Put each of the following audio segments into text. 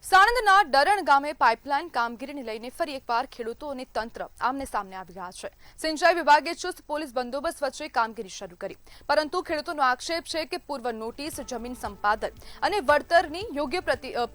સાણંદના ડરણ ગામે પાઇપલાઇન કામગીરીને લઈને ફરી એકવાર ખેડૂતો અને તંત્ર આમને સામને આવી રહ્યા છે। સિંચાઈ વિભાગે ચુસ્ત પોલીસ બંદોબસ્ત વચ્ચે કામગીરી શરૂ કરી, પરંતુ ખેડૂતોનો આક્ષેપ છે કે પૂર્વ નોટિસ, જમીન સંપાદન અને વળતરની યોગ્ય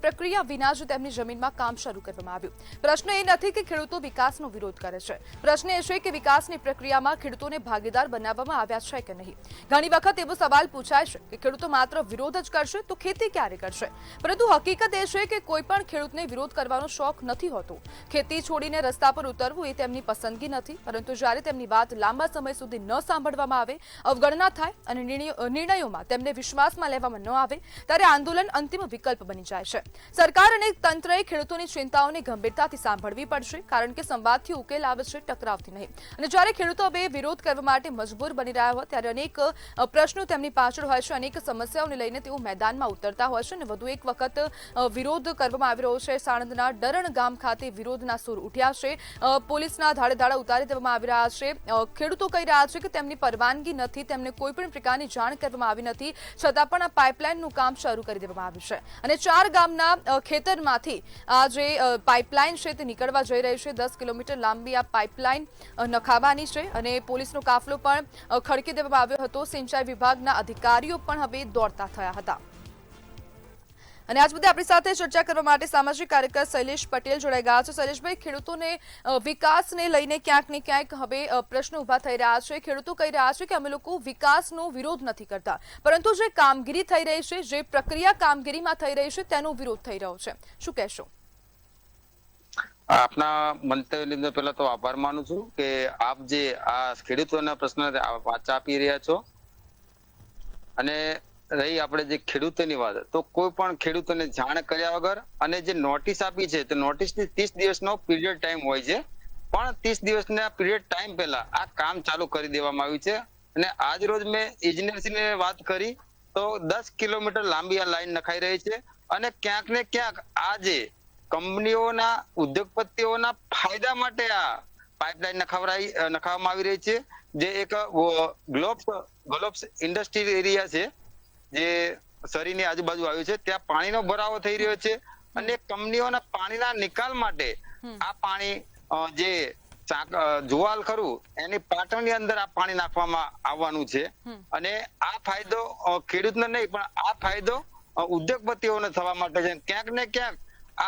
પ્રક્રિયા વિના જ તેમની જમીનમાં કામ શરૂ કરવામાં આવ્યું। પ્રશ્ન એ નથી કે ખેડૂતો વિકાસનો વિરોધ કરે છે, પ્રશ્ન એ છે કે વિકાસની પ્રક્રિયામાં ખેડૂતોને ભાગીદાર બનાવવામાં આવ્યા છે કે નહીં। ઘણી વખત એવો સવાલ પૂછાય છે કે ખેડૂતો માત્ર વિરોધ જ કરશે તો ખેતી ક્યારે કરશે, પરંતુ હકીકત એ છે કે કોઈ પણ ખેડૂતને વિરોધ કરવાનો શોખ નથી હોતો। ખેતી છોડીને રસ્તા પર ઉતરવું એ તેમની પસંદગી નથી, પરંતુ જ્યારે તેમની વાત લાંબા સમય સુધી ન સાંભળવામાં આવે, અવગણના થાય અને નિર્ણયોમાં તેમને વિશ્વાસમાં લેવામાં ન આવે, ત્યારે આંદોલન અંતિમ વિકલ્પ બની જાય છે। સરકાર અને તંત્રએ ખેડૂતોની ચિંતાઓને ગંભીરતાથી સાંભળવી પડશે, કારણ કે સંવાદથી ઉકેલ આવે છે, ટકરાવથી નહીં। અને જ્યારે ખેડૂતો હવે વિરોધ કરવા માટે મજબૂર બની રહ્યા હોય ત્યારે અનેક પ્રશ્નો તેમની પાછળ હોય છે, અનેક સમસ્યાઓને લઈને તેઓ મેદાનમાં ઉતરતા હોય છે અને વધુ એક વખત વિરોધ કરવામાં આવી રહ્યો છે। સાણંદના ડરણ ગામ ખાતે વિરોધના સૂર ઉઠ્યા છે, પોલીસના ધાડે ધાડા ઉતારી દેવામાં આવી રહ્યા છે। ખેડૂતો કહી રહ્યા છે કે તેમની પરવાનગી નથી, તેમને કોઈ પણ પ્રકારની જાણ કરવામાં આવી નથી, છતાં પણ આ પાઇપલાઇનનું કામ શરૂ કરી દેવામાં આવ્યું છે અને 4 ગામના ખેતરમાંથી આ જે પાઇપલાઇન છે તે નીકળવા જઈ રહી છે। 10 કિલોમીટર લાંબી આ પાઇપલાઇન નખાવાની છે અને પોલીસનો કાફલો પણ ખડકી દેવામાં આવ્યો હતો। સિંચાઈ વિભાગના અધિકારીઓ પણ હવે દોડતા થયા હતા અને આજ મુદ્દે આપણી સાથે ચર્ચા કરવા માટે સામાજિક કાર્યકર શૈલેષ પટેલ જોડાઈ ગયા છે। શૈલેષભાઈ, ખેડૂતોને વિકાસને લઈને ક્યાંક ને ક્યાંક હવે પ્રશ્નો ઉભા થઈ રહ્યા છે। ખેડૂતો કહી રહ્યા છે કે અમે લોકો વિકાસનો વિરોધ નથી કરતા, પરંતુ જે કામગીરી થઈ રહી છે, જે પ્રક્રિયા કામગીરીમાં થઈ રહી છે, તેનો વિરોધ થઈ રહ્યો છે। શું કહેશો? આપના મંતવ્યની પહેલા તો આભાર માનું છું કે આપ જે આ ખેડૂતોના પ્રશ્ન વાચા આપી રહ્યા છો। અને રહી આપણે જે ખેડૂતોની વાત, તો કોઈ પણ ખેડૂતોને જાણ કર્યા વગર અને જે નોટિસ આપી છે તો નોટિસની 30 દિવસનો પીરિયડ ટાઈમ હોય છે, પણ 30 દિવસના પીરિયડ ટાઈમ પહેલા આ કામ ચાલુ કરી દેવામાં આવ્યું છે। અને આજ રોજ મેં ઇજનેરશ્રીને વાત કરી તો 10 કિલોમીટર લાંબી આ લાઈન નખાઈ રહી છે અને ક્યાંક ને ક્યાંક આ જે કંપનીઓના, ઉદ્યોગપતિઓના ફાયદા માટે આ પાઇપલાઇન નખાવવામાં આવી રહી છે, જે એક ગ્લોબ્સ ઇન્ડસ્ટ્રી એરિયા છે જે શરીરની આજુબાજુ આવ્યું છે, ત્યાં પાણીનો ભરાવો થઈ રહ્યો છે અને કંપનીઓના પાણીના નિકાલ માટે આ પાણી જે જુવાલ ખરું એની પાટણની અંદર આ પાણી નાખવામાં આવવાનું છે। અને આ ફાયદો ખેડૂતને નહીં, પણ આ ફાયદો ઉદ્યોગપતિઓને થવા માટે છે। ક્યાંક ને ક્યાંક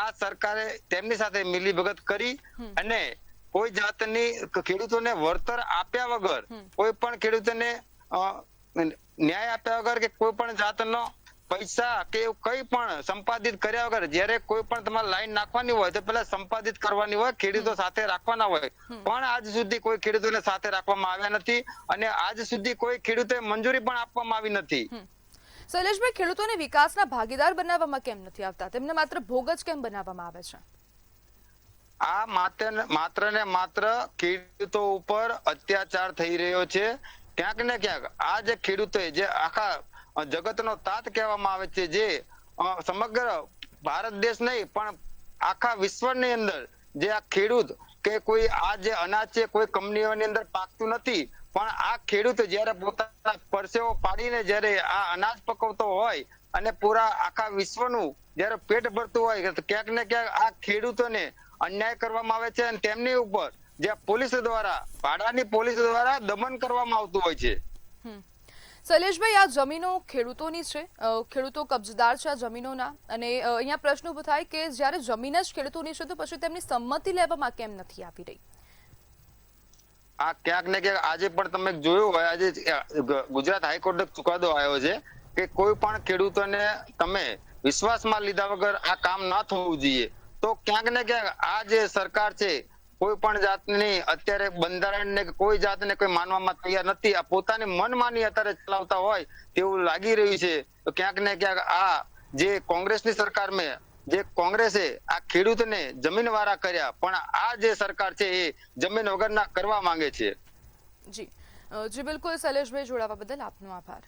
આ સરકારે તેમની સાથે મિલીભગત કરી અને કોઈ જાતની ખેડૂતોને વળતર આપ્યા વગર, કોઈ પણ ખેડૂતોને ન્યાય આપ્યા વગર કે કોઈ પણ જાતનો પૈસા કે એવું કઈ પણ સંપાદિત કર્યા વગર, જ્યારે કોઈ પણ તમારે લાઈન નાખવાની હોય તો પેલા સંપાદિત કરવાની હોય, ખેડૂતો સાથે રાખવાના હોય, પણ આજ સુધી કોઈ ખેડૂતોને સાથે રાખવામાં આવ્યા નથી અને આજ સુધી કોઈ ખેડૂતોને મંજૂરી પણ આપવામાં આવી નથી। શૈલેષભાઈ, ખેડૂતોને વિકાસના ભાગીદાર બનાવવામાં કેમ નથી આવતા, તેમને માત્ર ભોગ જ કેમ બનાવવામાં આવે છે? આ માત્ર ને માત્ર ખેડૂતો ઉપર અત્યાચાર થઈ રહ્યો છે। ક્યાંક ને ક્યાંક આ જે ખેડૂતો જે આખા જગતનો તાત કહેવામાં આવે છે, જે સમગ્ર ભારત દેશ નહીં પણ આખા વિશ્વની અંદર જે આ ખેડૂત કે કોઈ આ જે અનાજ છે કોઈ કંપનીઓની અંદર પાકતું નથી, પણ આ ખેડૂત જયારે પોતાના પરસેવો પાડીને જયારે આ અનાજ પકવતો હોય અને પૂરા આખા વિશ્વનું જયારે પેટ ભરતું હોય, તો ક્યાંક ને ક્યાંક આ ખેડૂતોને અન્યાય કરવામાં આવે છે અને તેમની ઉપર જે પોલીસ દ્વારા, ભાડાની પોલીસ દ્વારા દમન કરવામાં આવતું હોય છે। શૈલેષભાઈ, આ જમીનો ખેડૂતોની છે, ખેડૂતો કબજદાર છે આ જમીનોના, અને અહીંયા પ્રશ્ન ઉભો થાય કે જ્યારે જમીન જ ખેડૂતોની છે તો પછી તેમની સંમતિ લેવામાં કેમ નથી આવી રહી? આ ક્યાંક ને ક્યાંક આજે પણ તમે જોયું હોય, આજે ગુજરાત હાઈકોર્ટ ચુકાદો આવ્યો છે કે કોઈ પણ ખેડૂતોને તમે વિશ્વાસમાં લીધા વગર આ કામ ના થવું જોઈએ। તો ક્યાંક ને ક્યાંક આ જે સરકાર છે કોઈ પણ જાતની અત્યારે બંધારણને કોઈ જાતને કોઈ માનવામાં તૈયાર નથી, આ પોતાની મનમાની અત્યારે ચલાવતા હોય તેવું લાગી રહ્યું છે। તો ક્યાંક ને ક્યાંક આ જે કોંગ્રેસની સરકારમાં જે કોંગ્રેસે આ ખેડૂતને જમીન વાળા કર્યા, પણ આ જે સરકાર છે એ જમીન વગરના કરવા માંગે છે। જી બિલકુલ શૈલેષભાઈ, જોડાવા બદલ આપનો આભાર।